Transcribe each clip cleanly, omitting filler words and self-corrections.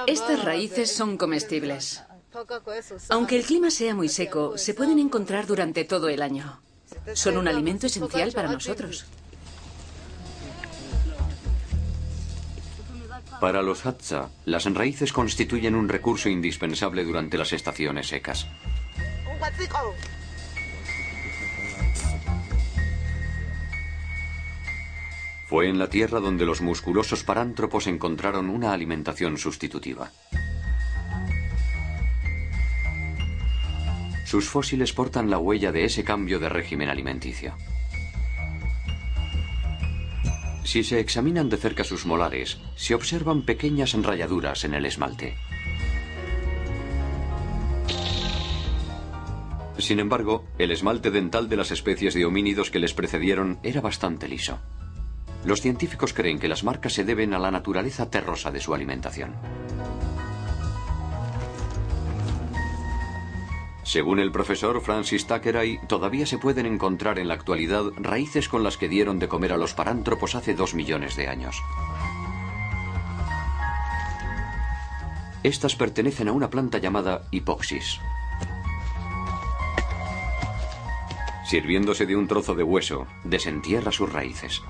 Estas raíces son comestibles. Aunque el clima sea muy seco, se pueden encontrar durante todo el año. Son un alimento esencial para nosotros. Para los Hadza, las raíces constituyen un recurso indispensable durante las estaciones secas. Fue en la tierra donde los musculosos parántropos encontraron una alimentación sustitutiva. Sus fósiles portan la huella de ese cambio de régimen alimenticio. Si se examinan de cerca sus molares, se observan pequeñas rayaduras en el esmalte. Sin embargo, el esmalte dental de las especies de homínidos que les precedieron era bastante liso. Los científicos creen que las marcas se deben a la naturaleza terrosa de su alimentación. Según el profesor Francis Thackeray, todavía se pueden encontrar en la actualidad raíces con las que dieron de comer a los parántropos hace 2 millones de años. Estas pertenecen a una planta llamada hipoxis. Sirviéndose de un trozo de hueso, desentierra sus raíces.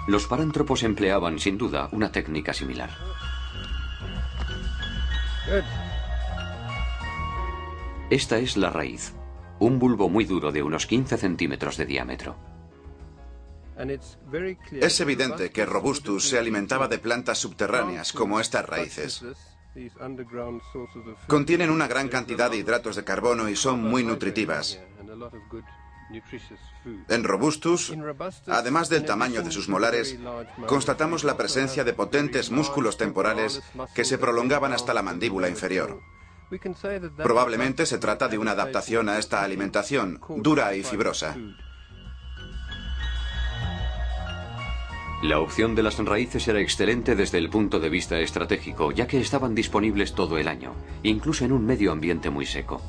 Los parántropos empleaban, sin duda, una técnica similar. Esta es la raíz, un bulbo muy duro de unos 15 centímetros de diámetro. Es evidente que Robustus se alimentaba de plantas subterráneas, como estas raíces. Contienen una gran cantidad de hidratos de carbono y son muy nutritivas. En Robustus, además del tamaño de sus molares, constatamos la presencia de potentes músculos temporales que se prolongaban hasta la mandíbula inferior. Probablemente se trata de una adaptación a esta alimentación, dura y fibrosa. La opción de las raíces era excelente desde el punto de vista estratégico, ya que estaban disponibles todo el año, incluso en un medio ambiente muy seco.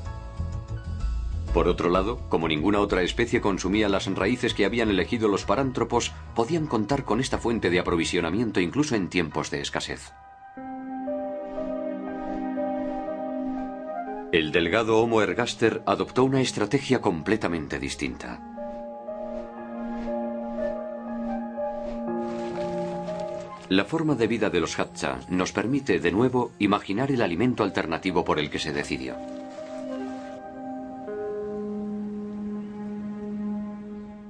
Por otro lado, como ninguna otra especie consumía las raíces que habían elegido los parántropos, podían contar con esta fuente de aprovisionamiento incluso en tiempos de escasez. El delgado Homo ergaster adoptó una estrategia completamente distinta. La forma de vida de los Hadza nos permite, de nuevo, imaginar el alimento alternativo por el que se decidió.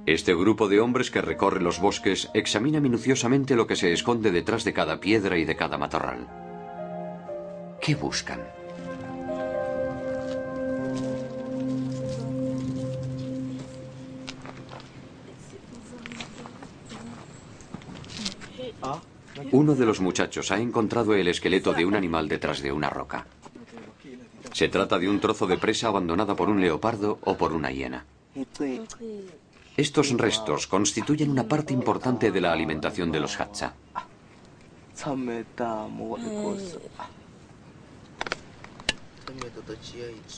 Este grupo de hombres que recorre los bosques examina minuciosamente lo que se esconde detrás de cada piedra y de cada matorral. ¿Qué buscan? Uno de los muchachos ha encontrado el esqueleto de un animal detrás de una roca. Se trata de un trozo de presa abandonada por un leopardo o por una hiena. Estos restos constituyen una parte importante de la alimentación de los Hadza.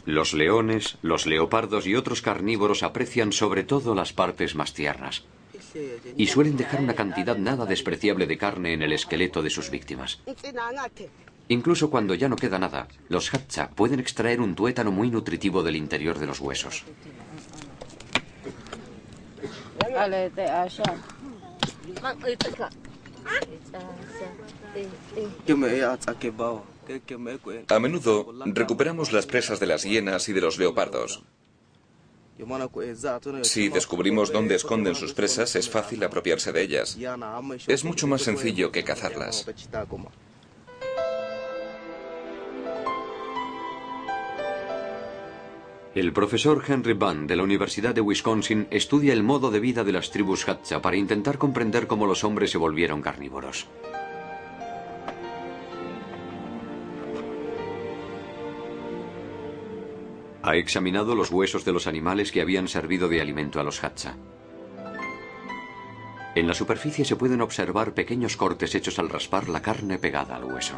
Los leones, los leopardos y otros carnívoros aprecian sobre todo las partes más tiernas y suelen dejar una cantidad nada despreciable de carne en el esqueleto de sus víctimas. Incluso cuando ya no queda nada, los Hadza pueden extraer un tuétano muy nutritivo del interior de los huesos. A menudo recuperamos las presas de las hienas y de los leopardos. Si descubrimos dónde esconden sus presas, es fácil apropiarse de ellas. Es mucho más sencillo que cazarlas. El profesor Henry Bunn de la Universidad de Wisconsin estudia el modo de vida de las tribus Hadza para intentar comprender cómo los hombres se volvieron carnívoros. Ha examinado los huesos de los animales que habían servido de alimento a los Hadza. En la superficie se pueden observar pequeños cortes hechos al raspar la carne pegada al hueso.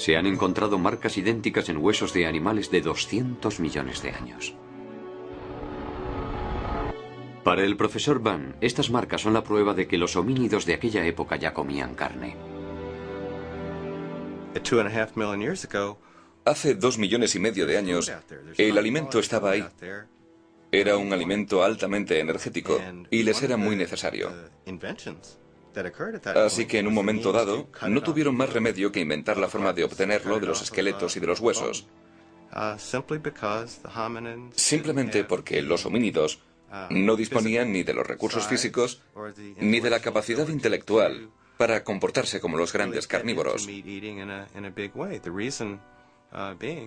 Se han encontrado marcas idénticas en huesos de animales de 200 millones de años. Para el profesor Van, estas marcas son la prueba de que los homínidos de aquella época ya comían carne. Hace 2,5 millones de años, el alimento estaba ahí. Era un alimento altamente energético y les era muy necesario. Así que en un momento dado, no tuvieron más remedio que inventar la forma de obtenerlo de los esqueletos y de los huesos. Simplemente porque los homínidos no disponían ni de los recursos físicos ni de la capacidad intelectual para comportarse como los grandes carnívoros.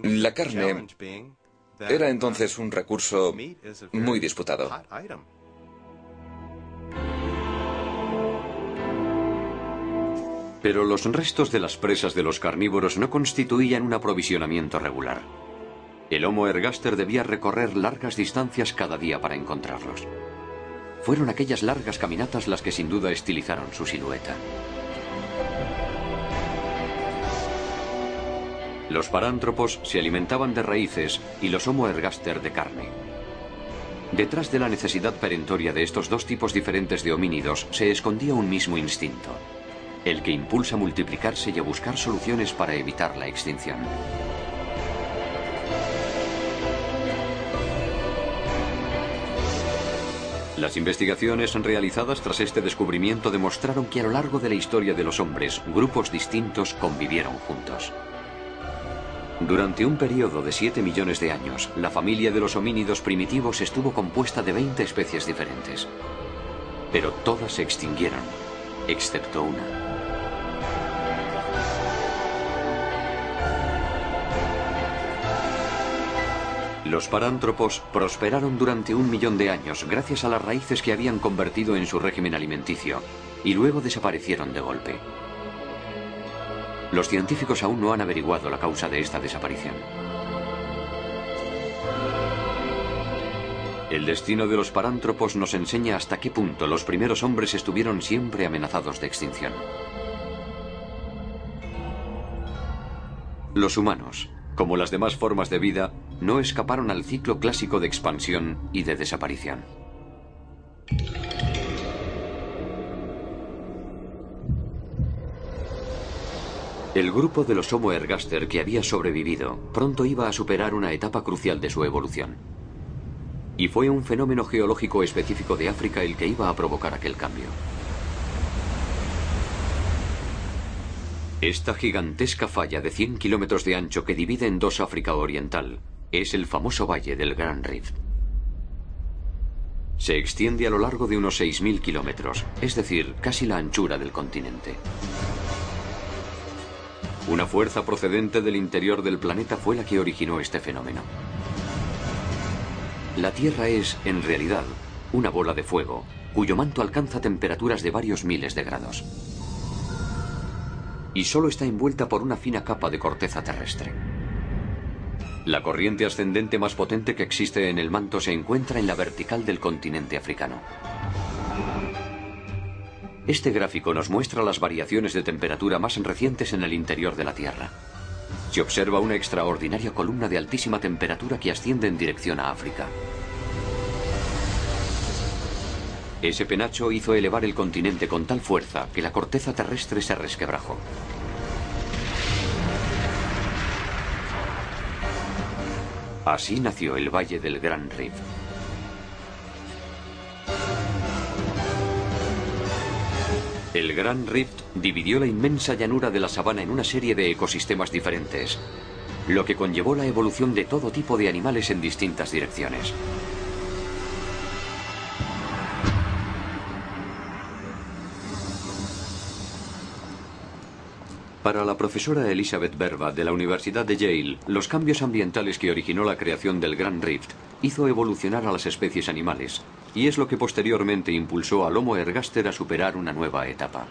La carne era entonces un recurso muy disputado. Pero los restos de las presas de los carnívoros no constituían un aprovisionamiento regular. El Homo ergaster debía recorrer largas distancias cada día para encontrarlos. Fueron aquellas largas caminatas las que sin duda estilizaron su silueta. Los parántropos se alimentaban de raíces y los Homo ergaster de carne. Detrás de la necesidad perentoria de estos dos tipos diferentes de homínidos se escondía un mismo instinto, el que impulsa a multiplicarse y a buscar soluciones para evitar la extinción. Las investigaciones realizadas tras este descubrimiento demostraron que a lo largo de la historia de los hombres, grupos distintos convivieron juntos. Durante un periodo de 7 millones de años, la familia de los homínidos primitivos estuvo compuesta de 20 especies diferentes. Pero todas se extinguieron, excepto una. Los parántropos prosperaron durante 1 millón de años gracias a las raíces que habían convertido en su régimen alimenticio, y luego desaparecieron de golpe. Los científicos aún no han averiguado la causa de esta desaparición. El destino de los parántropos nos enseña hasta qué punto los primeros hombres estuvieron siempre amenazados de extinción. Los humanos, como las demás formas de vida, no escaparon al ciclo clásico de expansión y de desaparición. El grupo de los Homo ergaster que había sobrevivido pronto iba a superar una etapa crucial de su evolución. Y fue un fenómeno geológico específico de África el que iba a provocar aquel cambio. Esta gigantesca falla de 100 kilómetros de ancho que divide en dos África Oriental es el famoso valle del Grand Rift. Se extiende a lo largo de unos 6.000 kilómetros, es decir, casi la anchura del continente. Una fuerza procedente del interior del planeta fue la que originó este fenómeno. La Tierra es, en realidad, una bola de fuego, cuyo manto alcanza temperaturas de varios miles de grados. Y solo está envuelta por una fina capa de corteza terrestre. La corriente ascendente más potente que existe en el manto se encuentra en la vertical del continente africano. Este gráfico nos muestra las variaciones de temperatura más recientes en el interior de la Tierra. Se observa una extraordinaria columna de altísima temperatura que asciende en dirección a África. Ese penacho hizo elevar el continente con tal fuerza que la corteza terrestre se resquebrajó. Así nació el Valle del Grand Rift. El Grand Rift dividió la inmensa llanura de la sabana en una serie de ecosistemas diferentes, lo que conllevó la evolución de todo tipo de animales en distintas direcciones. Para la profesora Elizabeth Berba de la Universidad de Yale, los cambios ambientales que originó la creación del Grand Rift hizo evolucionar a las especies animales, y es lo que posteriormente impulsó al Homo ergaster a superar una nueva etapa.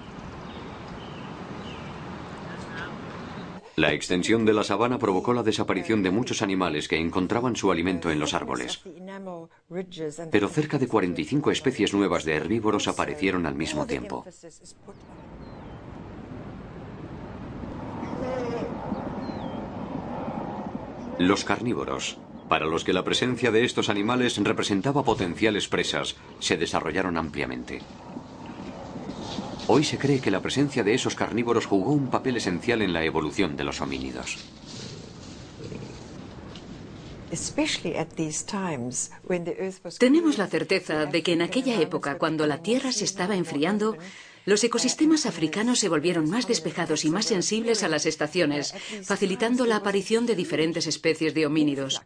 La extensión de la sabana provocó la desaparición de muchos animales que encontraban su alimento en los árboles. Pero cerca de 45 especies nuevas de herbívoros aparecieron al mismo tiempo. Los carnívoros, para los que la presencia de estos animales representaba potenciales presas, se desarrollaron ampliamente. Hoy se cree que la presencia de esos carnívoros jugó un papel esencial en la evolución de los homínidos. Tenemos la certeza de que en aquella época, cuando la Tierra se estaba enfriando, los ecosistemas africanos se volvieron más despejados y más sensibles a las estaciones, facilitando la aparición de diferentes especies de homínidos.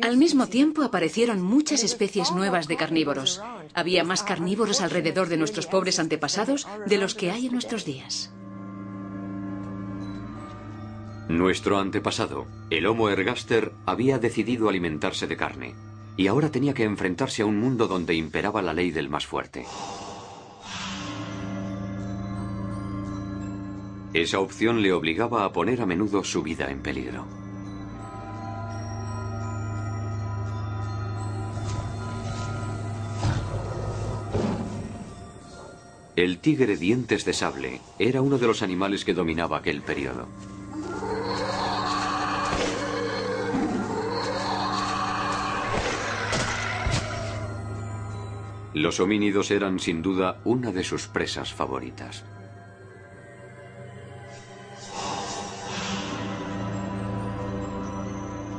Al mismo tiempo aparecieron muchas especies nuevas de carnívoros. Había más carnívoros alrededor de nuestros pobres antepasados de los que hay en nuestros días. Nuestro antepasado, el Homo ergaster, había decidido alimentarse de carne, y ahora tenía que enfrentarse a un mundo donde imperaba la ley del más fuerte. Esa opción le obligaba a poner a menudo su vida en peligro. El tigre dientes de sable era uno de los animales que dominaba aquel periodo. Los homínidos eran sin duda una de sus presas favoritas.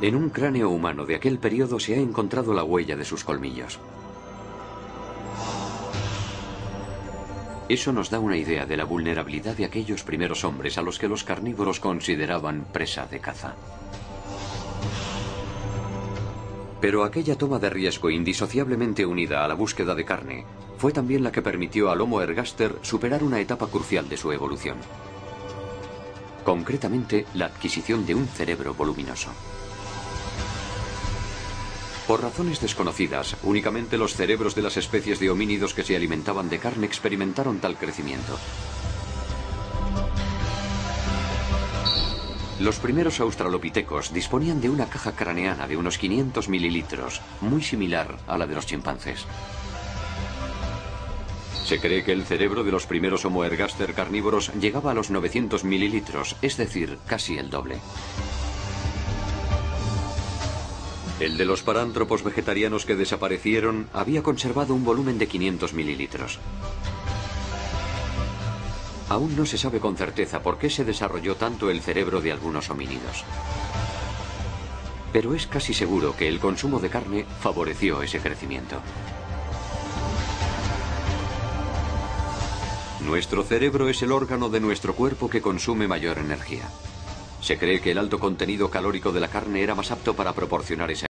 En un cráneo humano de aquel periodo se ha encontrado la huella de sus colmillos. Eso nos da una idea de la vulnerabilidad de aquellos primeros hombres a los que los carnívoros consideraban presa de caza. Pero aquella toma de riesgo indisociablemente unida a la búsqueda de carne fue también la que permitió al Homo ergaster superar una etapa crucial de su evolución. Concretamente, la adquisición de un cerebro voluminoso. Por razones desconocidas, únicamente los cerebros de las especies de homínidos que se alimentaban de carne experimentaron tal crecimiento. Los primeros australopitecos disponían de una caja craneana de unos 500 mililitros, muy similar a la de los chimpancés. Se cree que el cerebro de los primeros Homo ergaster carnívoros llegaba a los 900 mililitros, es decir, casi el doble. El de los parántropos vegetarianos que desaparecieron había conservado un volumen de 500 mililitros. Aún no se sabe con certeza por qué se desarrolló tanto el cerebro de algunos homínidos. Pero es casi seguro que el consumo de carne favoreció ese crecimiento. Nuestro cerebro es el órgano de nuestro cuerpo que consume mayor energía. Se cree que el alto contenido calórico de la carne era más apto para proporcionar esa